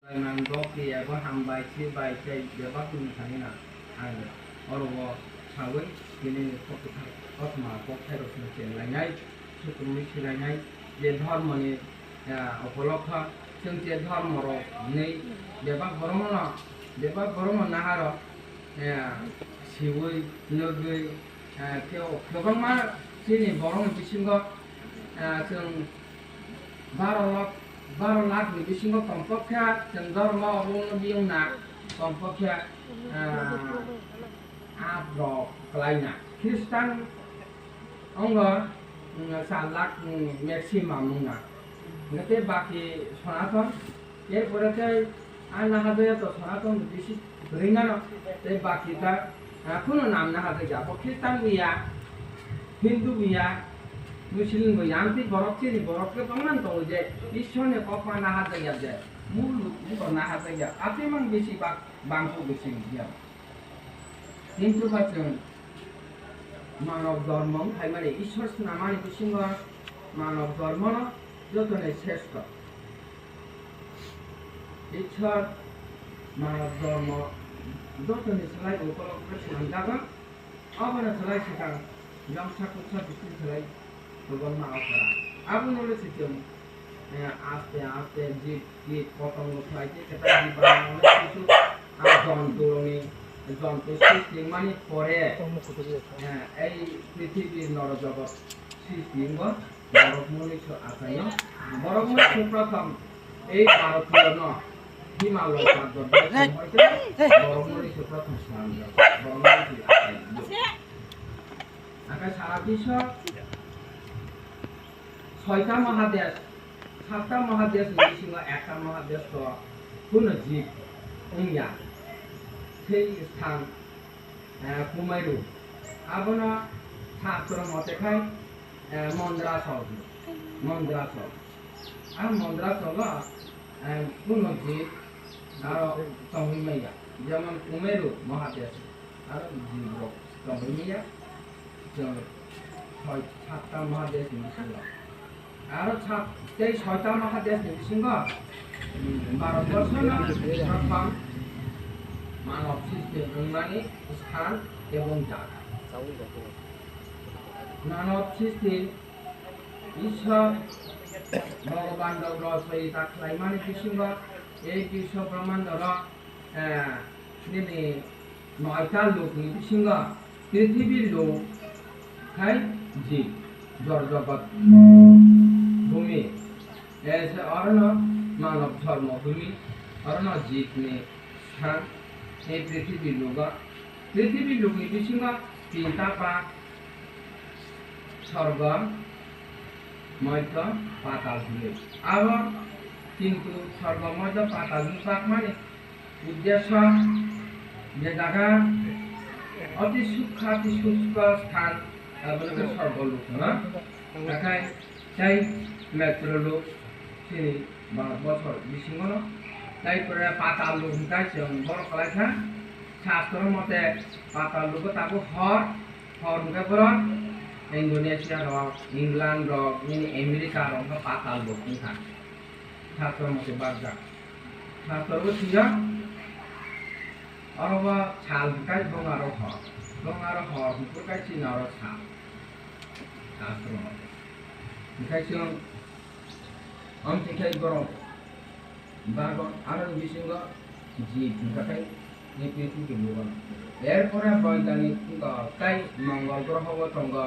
Nang doki ya ko hambai chi bai chai ya ba kun thani na ai oro wo chawi kini ko ko ma ko thai ro sin chen lai ngai su tu mi chi lai ngai je dharma ni opolokha chung je dharma ro nei de ba goromo na ha ro siwi nogui kyo bang ma sini borong bisin go chung 12 lakh বিশিঙ্গ কমপক্ষে ধর্ম অবলম্বী না কমপক্ষে আব্রক ক্লাইনা খ্রিস্টান অঙ্গ 4 lakh maximum না গতে বাকি সনাতন এরপরে আর না হাতে তো সনাতন বেশি রিঙ্গা না তাই বাকিটা কোনো নাম না হাতে যাব খ্রিস্টান বিয়া হিন্দু বিয়া Muslim ko yang ti borok ke pangan to je ishor ne papa na hata ya je mulu ko na hata ya ate mang beshi bangko beshi ya কিন্তু বাচন মানব ধর্ম খাই মানে ঈশ্বর নামানি বিসিঙ্গ মানব ধর্ম যতনে শ্রেষ্ঠ ঈশ্বর মানব ধর্ম যতনে সলাই উপলব্ধ ছিলাম যাবা অবনা সলাই সেখান জংসা কুচ্ছা বিসি সলাই Tugon ma opera. Abu nulis itu, aste di potong lagi kita di bawah nulis itu, John Turuni, John Tusis mani pore, prithivi norojagat sistem go, borok nulis itu asanya, borok nulis itu pratham, Bharatiya no, Himalaya pardon, borok nulis itu pratham selama, borok nulis itu asanya. Akan salah bisa. 6টা মহাদেশ 7টা মহাদেশ নিসিঙ্গ একটা মহাদেশ তো কোন জীব ইয়া সেই স্থান কুমাইরু আবনা ছাত্র মতে খাই মন্দ্রাসল আর মন্দ্রাসল কোন জীব আর তমিমাইয়া যেমন কুমাইরু মহাদেশ আর জীব তমিমাইয়া 7টা মহাদেশ নিসিঙ্গ আর সেই 6টা মহাদেশ নিসিঙ্গ ভারতবর্ষ প্রথম মানব সৃষ্টি অনুমানী স্থান এবং জায়গা মানব সৃষ্টি ঈশ্বর ভগবান রচয়িতা খাইমানি বিসিঙ্গ এই বিশ্ব ব্রহ্মাণ্ডর 9টা লোক বিসিঙ্গ পৃথিবীর লোক খাই জীব জড় জগৎ भूमि ऐसे अरण्य मानव धर्म भूमि अरण्य जीव में स्थान ये पृथ्वी लोग विसिंग 3टा पाक स्वर्ग मध्य पाताल भूमि अब किंतु स्वर्ग मध्य पाताल पाक माने उद्देश्य ये जगह अति शुष्क स्थान बोले स्वर्ग लोक ना তাই মেট্রো লোক সেই 12 বছর বিসিঙ্গন তাই পরে পাতাল লোক তাই বড় কলাইখা শাস্ত্র মতে পাতাল লোক তাকে হর মুখে পর Indonesia rock England rock America rock পাতাল লোক নিখা শাস্ত্র মতে বাজা শাস্ত্র সিয়া অরব ছাল কাই বঙ্গার হর মুখে কাই চিনার ছাল শাস্ত্র মতে Kaisong tikai borong bagon aron bisingo jeep kakai ni piti ki bugon erpore boydani kai mongol groho tonga